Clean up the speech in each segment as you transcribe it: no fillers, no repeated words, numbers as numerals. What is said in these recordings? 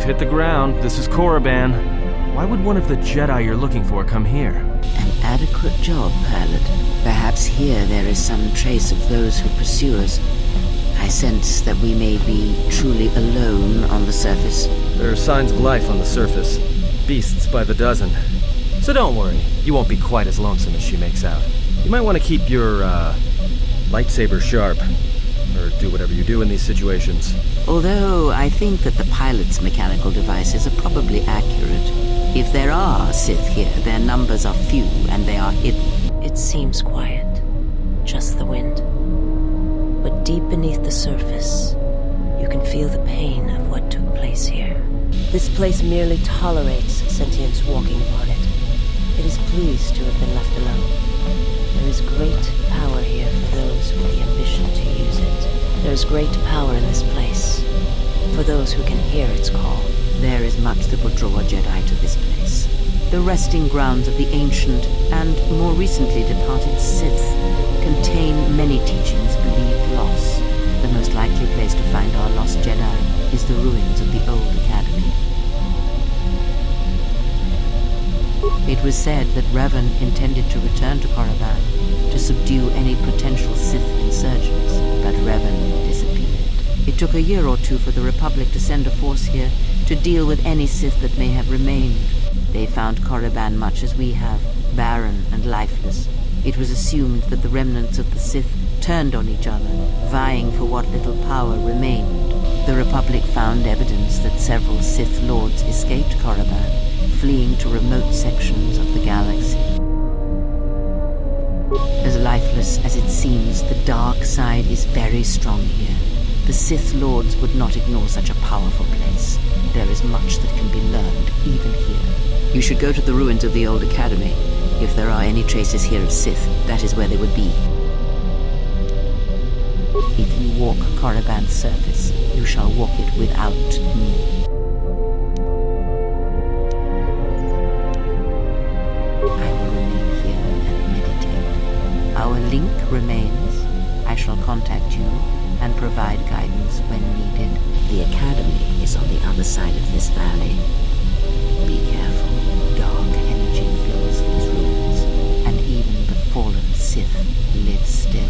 hit the ground. This is Korriban. Why would one of the Jedi you're looking for come here? An adequate job, pilot. Perhaps here there is some trace of those who pursue us. I sense that we may be truly alone on the surface. There are signs of life on the surface. Beasts by the dozen. So don't worry, you won't be quite as lonesome as she makes out. You might want to keep your, lightsaber sharp. Or do whatever you do in these situations. Although I think that the pilot's mechanical devices are probably accurate. If there are Sith here, their numbers are few and they are hidden. It seems quiet. Just the wind. But deep beneath the surface, you can feel the pain of what took place here. This place merely tolerates sentience walking upon it. It is pleased to have been left alone. There is great power here for those with the ambition to use it. There is great power in this place for those who can hear its call. There is much that would draw a Jedi to this place. The resting grounds of the ancient and more recently departed Sith contain many teachings believed lost. The most likely place to find our lost Jedi is the ruins of the old academy. It was said that Revan intended to return to Korriban to subdue any potential Sith insurgents, but Revan disappeared. It took a year or two for the Republic to send a force here to deal with any Sith that may have remained. They found Korriban much as we have, barren and lifeless. It was assumed that the remnants of the Sith turned on each other, vying for what little power remained. The Republic found evidence that several Sith Lords escaped Korriban, fleeing to remote sections of the galaxy. As lifeless as it seems, the dark side is very strong here. The Sith Lords would not ignore such a powerful place. There is much that can be learned, even here. You should go to the ruins of the old academy. If there are any traces here of Sith, that is where they would be. If you walk Korriban's surface, you shall walk it without me. I will remain here and meditate. Our link remains. I shall contact you and provide guidance when needed. The academy is on the other side of this valley. Be careful. Dark energy fills these ruins, and even the fallen Sith live still.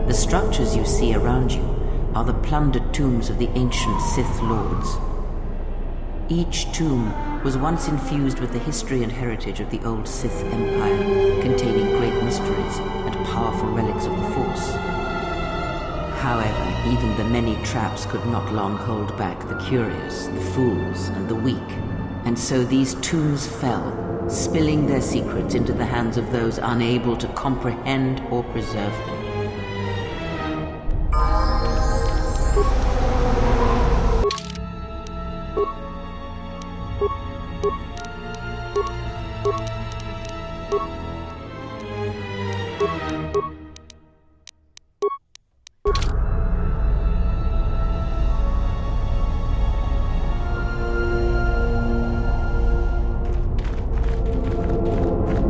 The structures you see around you are the plundered tombs of the ancient Sith Lords. Each tomb was once infused with the history and heritage of the old Sith Empire, containing great mysteries and powerful relics of the Force. However, even the many traps could not long hold back the curious, the fools, and the weak. And so these tombs fell, spilling their secrets into the hands of those unable to comprehend or preserve them.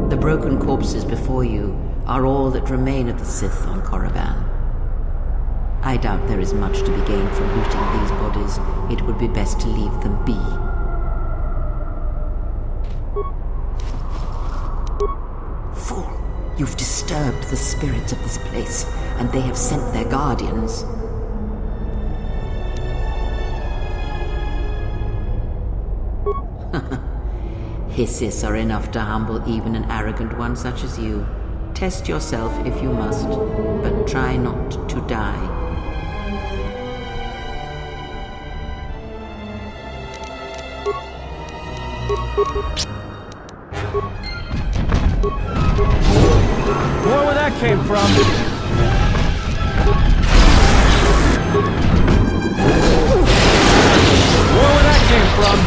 The broken corpses before you are all that remain of the Sith on Korriban. I doubt there is much to be gained from looting these bodies. It would be best to leave them be. Fool! You've disturbed the spirits of this place, and they have sent their guardians. Hisses are enough to humble even an arrogant one such as you. Test yourself if you must, but try not to die. More where that came from. More where that came from.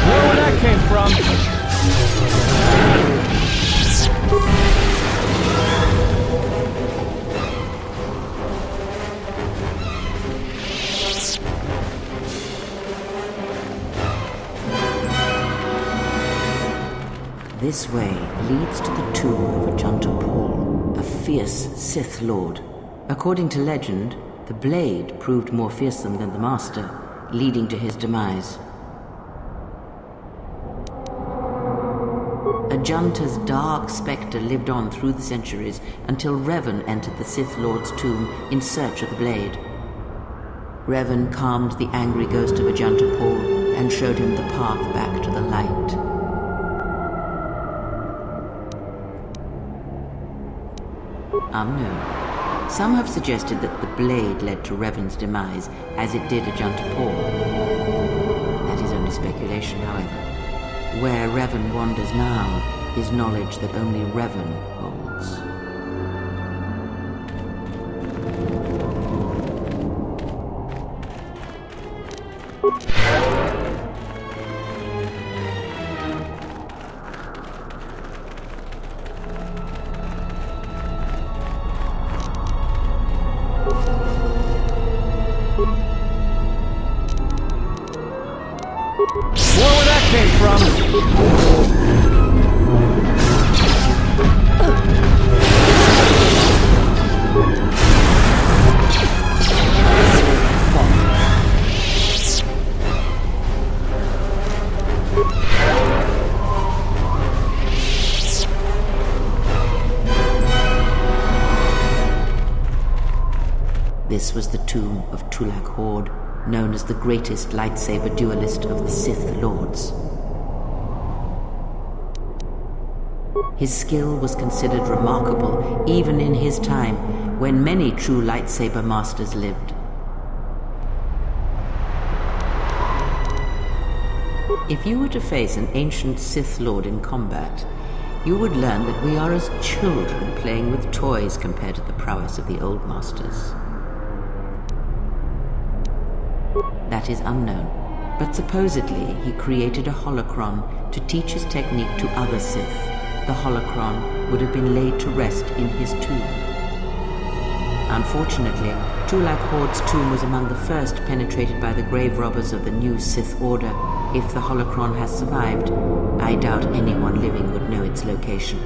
Where that came from? This way leads to the tomb of Ajanta Paul, a fierce Sith Lord. According to legend, the blade proved more fearsome than the Master, leading to his demise. Ajanta's dark spectre lived on through the centuries until Revan entered the Sith Lord's tomb in search of the blade. Revan calmed the angry ghost of Ajanta Paul and showed him the path back to the light. Unknown. Some have suggested that the blade led to Revan's demise, as it did Ajanta Paul. That is only speculation, however. Where Revan wanders now is knowledge that only Revan holds. Where that came from? This was the tomb of Tulak Hord, known as the greatest lightsaber duelist of the Sith Lords. His skill was considered remarkable even in his time, when many true lightsaber masters lived. If you were to face an ancient Sith Lord in combat, you would learn that we are as children playing with toys compared to the prowess of the old masters. That is unknown, but supposedly he created a holocron to teach his technique to other Sith. The holocron would have been laid to rest in his tomb. Unfortunately, Dulak Horde's tomb was among the first penetrated by the grave robbers of the new Sith Order. If the holocron has survived, I doubt anyone living would know its location.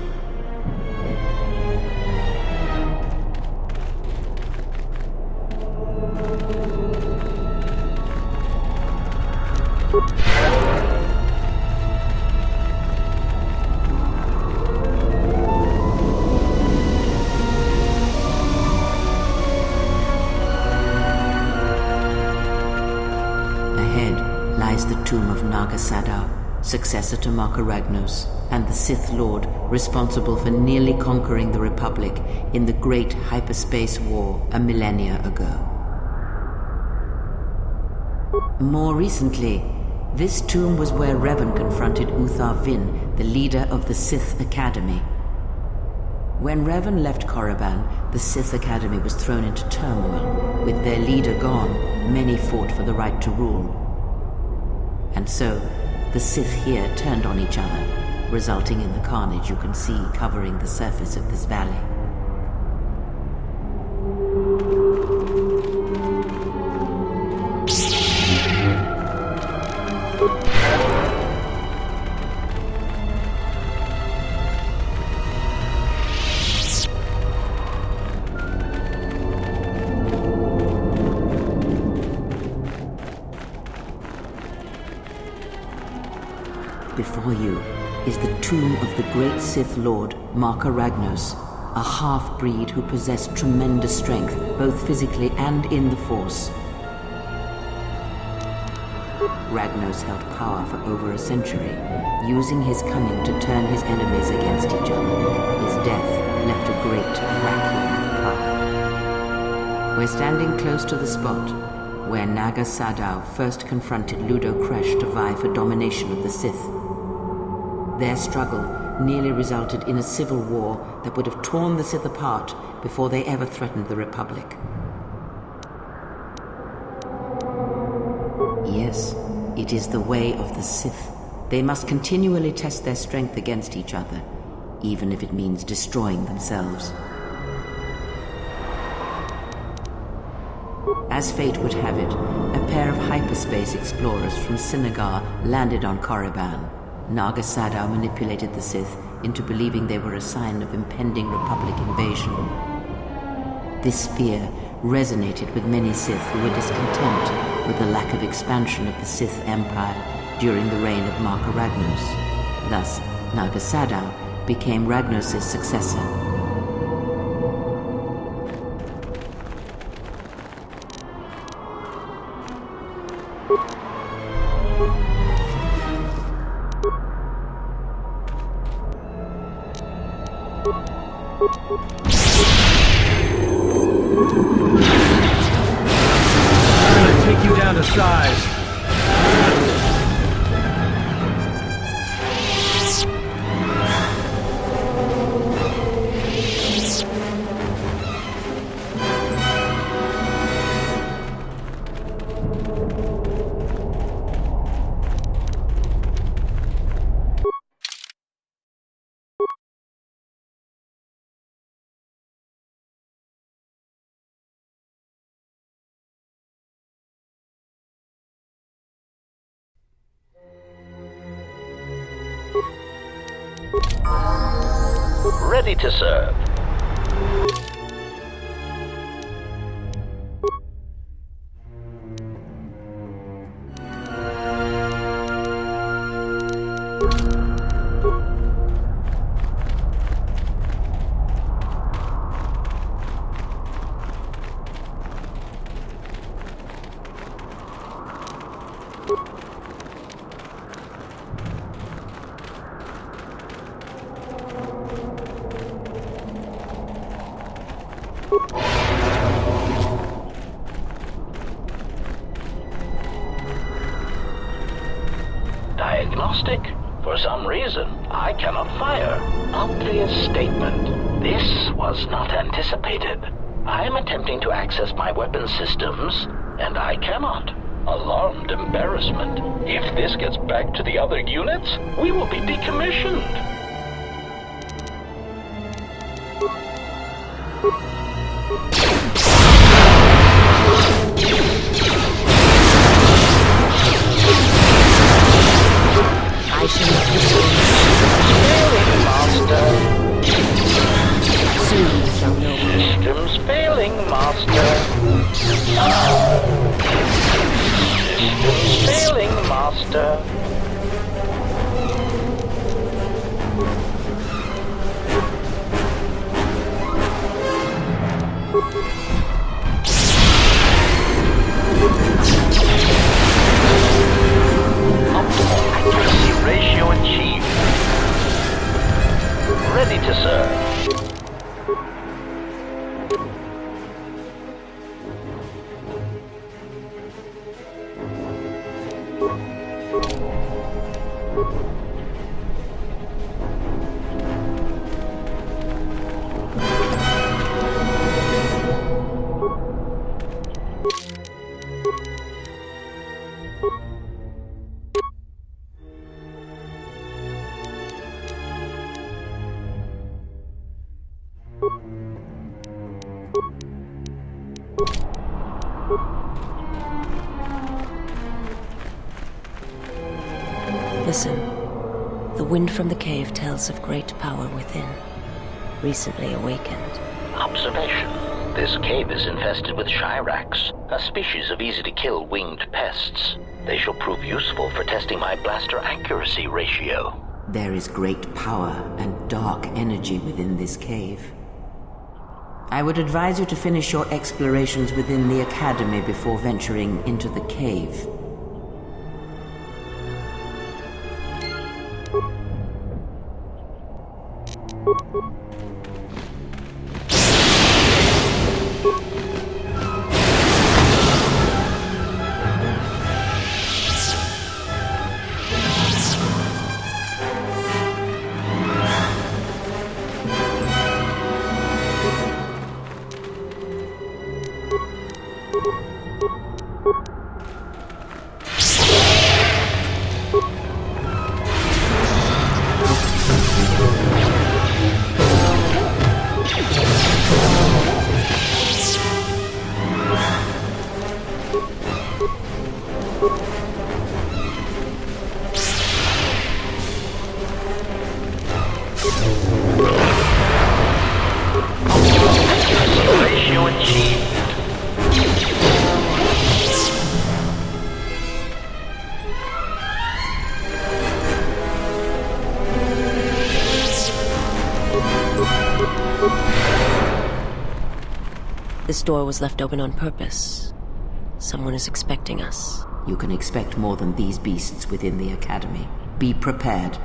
Tomb of Naga Sadow, successor to Marka Ragnos, and the Sith Lord responsible for nearly conquering the Republic in the Great Hyperspace War a millennia ago. More recently, this tomb was where Revan confronted Uthar Vin, the leader of the Sith Academy. When Revan left Korriban, the Sith Academy was thrown into turmoil. With their leader gone, many fought for the right to rule. And so, the Sith here turned on each other, resulting in the carnage you can see covering the surface of this valley. Before you is the tomb of the great Sith Lord, Marka Ragnos, a half-breed who possessed tremendous strength, both physically and in the Force. Ragnos held power for over a century, using his cunning to turn his enemies against each other. His death left a great vacuum of power. We're standing close to the spot where Naga Sadow first confronted Ludo Kresh to vie for domination of the Sith. Their struggle nearly resulted in a civil war that would have torn the Sith apart before they ever threatened the Republic. Yes, it is the way of the Sith. They must continually test their strength against each other, even if it means destroying themselves. As fate would have it, a pair of hyperspace explorers from Sinagar landed on Korriban. Naga Sadow manipulated the Sith into believing they were a sign of impending Republic invasion. This fear resonated with many Sith who were discontent with the lack of expansion of the Sith Empire during the reign of Marka Ragnos. Thus, Naga Sadow became Ragnos' successor. Take you down to size. Ready to serve. Diagnostic? For some reason, I cannot fire. Obvious statement. This was not anticipated. I am attempting to access my weapon systems, and I cannot. Alarmed embarrassment. If this gets back to the other units, we will be decommissioned. I shall not return. Failing, Master. Soon you shall know. Systems failing, Master. Systems failing, Master. Optimal accuracy ratio achieved. Ready to serve. Listen. The wind from the cave tells of great power within, recently awakened. Observation. This cave is infested with Shirax, a species of easy-to-kill winged pests. They shall prove useful for testing my blaster accuracy ratio. There is great power and dark energy within this cave. I would advise you to finish your explorations within the Academy before venturing into the cave. Ratio achieved. This door was left open on purpose. Someone is expecting us. You can expect more than these beasts within the Academy. Be prepared.